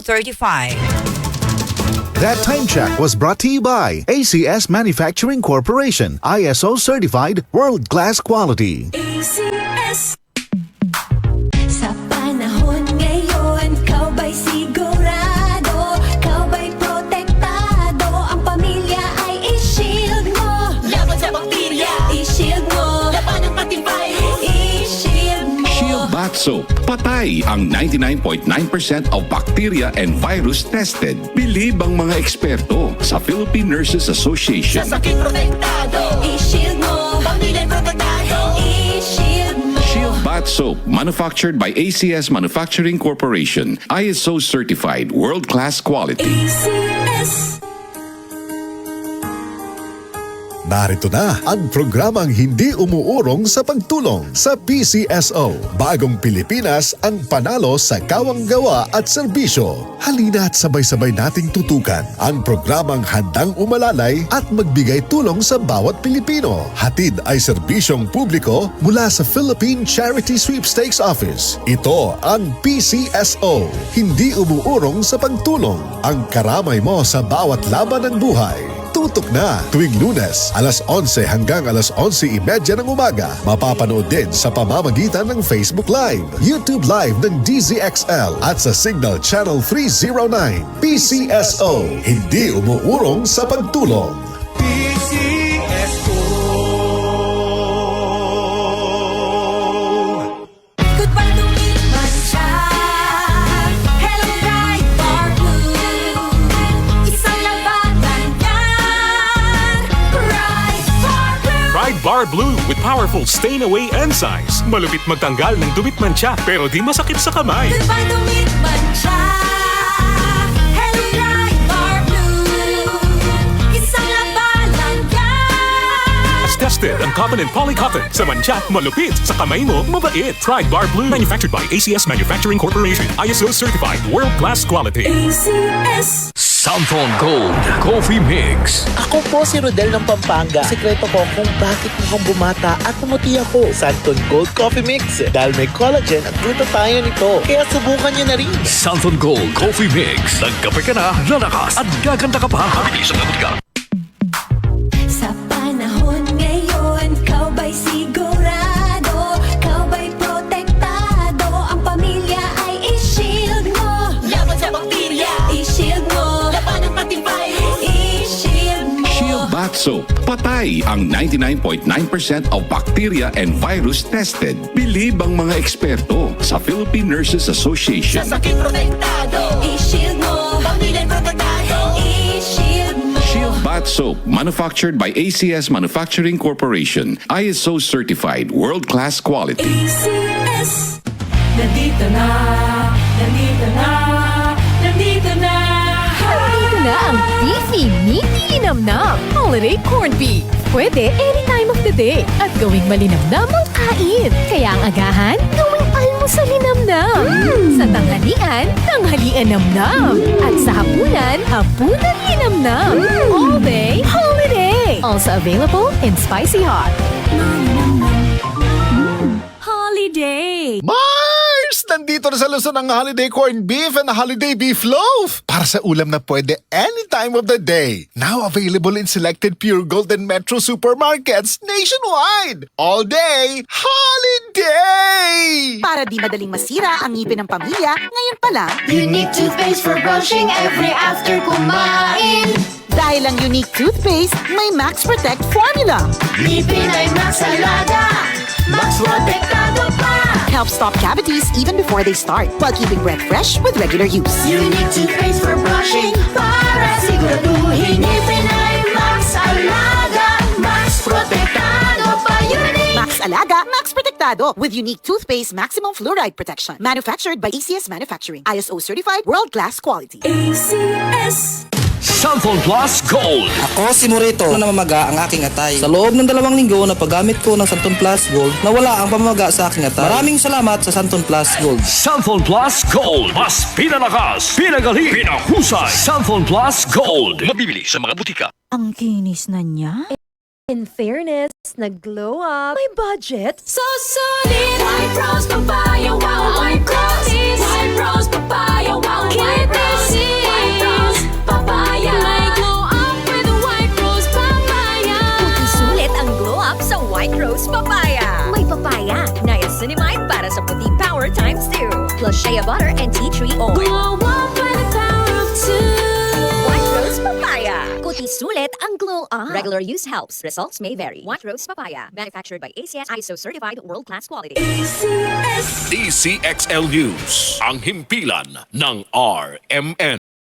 2:35. That time check was brought to you by ACS Manufacturing Corporation, ISO certified world-class quality. ACS. Sa panahon ngayon, kau ba'y sigurado? Kau ba'y protektado? Ang pamilya ay i-shield mo. Laban sa bakterya, i-shield mo. Laban ng matibay, i-shield mo. Shield Bath Soap. Patay ang 99.9% of bacteria and virus tested. Bilib ang mga eksperto sa Philippine Nurses Association. Sa sakit protektado, i-shield mo. Pamilya protektado, i-shield mo. Shield Bath Soap, manufactured by ACS Manufacturing Corporation, ISO certified world-class quality. ACS. Narito na ang programang hindi umuurong sa pagtulong sa PCSO. Bagong Pilipinas ang panalo sa kawang-gawa at serbisyo. Halina at sabay-sabay nating tutukan ang programang handang umalalay at magbigay tulong sa bawat Pilipino. Hatid ay serbisyong publiko mula sa Philippine Charity Sweepstakes Office. Ito ang PCSO. Hindi umuurong sa pagtulong. Ang karamay mo sa bawat laban ng buhay. Tutok na tuwing Lunes, alas 11 hanggang alas 11:30 ng umaga. Mapapanood din sa pamamagitan ng Facebook Live, YouTube Live ng DZXL at sa Signal Channel 309. PCSO, hindi umuurong sa pagtulong. Goodbye to me, Masya. Hello, Bright Bar Blue. Isang labanan yan. Bright Bar Blue. Pride Bar Blue with powerful stain-away enzymes. Malupit magtanggal ng dubit mancha pero di masakit sa kamay. Goodbye to me, Masya. Hello, Bright Bar Blue. Isang labanan yan. As tested ang cotton and polycotton. Sa mancha, malupit. Sa kamay mo, mabait. Pride Bar Blue. Manufactured by ACS Manufacturing Corporation. ISO certified world-class quality. ACS. Samphon Gold Coffee Mix. Ako po si Rodel ng Pampanga. Sikreto ko kung bakit mukhang bumata at pumuti ako. Santon Gold Coffee Mix. Dahil may collagen at glutathione nito. Kaya subukan niyo na rin. Samphon Gold Coffee Mix. Nagkape ka na, lalakas at gaganda ka pa. Mabilis ang gamot ka. Sa panahon ngayon, kau ba'y sigurado? Kau ba'y protektado? Ang pamilya ay i-shield mo. Laban sa bakterya, i-shield mo. Laban ng matibay, i-shield mo. Shield Bath Soap. Patay ang 99.9% of bacteria and virus tested. Bilib ang mga eksperto sa Philippine Nurses Association. Sa sakit protektado, i-shield mo. Pamilya protektado, i-shield mo. Shield Bath Soap, manufactured by ACS Manufacturing Corporation, ISO certified world-class quality. ACS. Nandito na, nandito na, nandito na. Nandito na ang beefy, meaty linamnam holiday corned beef. Pwede any time of the day at gawing malinamnam ang kain. Kaya ang agahan, gawing almusal linamnam. Sa tanghalian, tanghalian namnam. At sa hapunan, hapunan linamnam. All day, holiday. Also available in spicy hot. Holiday. Mars! Nandito na sa Luzon ang holiday corned beef and holiday beef loaf. Para sa ulam na pwede any time of the day. Now available in selected Pure Gold and Metro supermarkets nationwide. All day, holiday! Para di madaling masira ang ngipin ng pamilya, ngayon pa lang, Unique toothpaste for brushing every after kumain. dahil ang unique toothpaste, may Max Protect formula. Ngipin ay Max Alaga. Max protektado pa. Helps stop cavities even before they start, while keeping breath fresh with regular use. Unique toothpaste for brushing para siguraduhin ngipin ay Max Alaga. Max protektado pa. Unique. Max Alaga, Max Protectado with unique toothpaste maximum fluoride protection. Manufactured by ACS Manufacturing. ISO certified world-class quality. ACS. Samphon Plus Gold. Ako si Morito na namamaga ang aking atay. Sa loob ng 2 linggo na paggamit ko ng Santon Plus Gold, nawala ang pamamaga sa aking atay. Maraming salamat sa Santon Plus Gold. Samphon Plus Gold. Mas pinalakas, pinagaling, pinahusay. Samphon Plus Gold. Mabibili sa mga butika. Ang kinis na niya. In fairness, nag-glow up. May budget. So solid. White Rose Papaya. Wow. White Rose. White Rose Papaya. Wow. White Rose. Rose Papaya. May papaya, niacinamide para sa puti power times 2. Plus shea butter and tea tree oil. Glow up by the power of 2. White Rose Papaya. Kuti sulit ang glow up. Regular use helps. Results may vary. White Rose Papaya. Manufactured by ACS ISO certified world-class quality. DCXL News, ang himpilan ng RMN.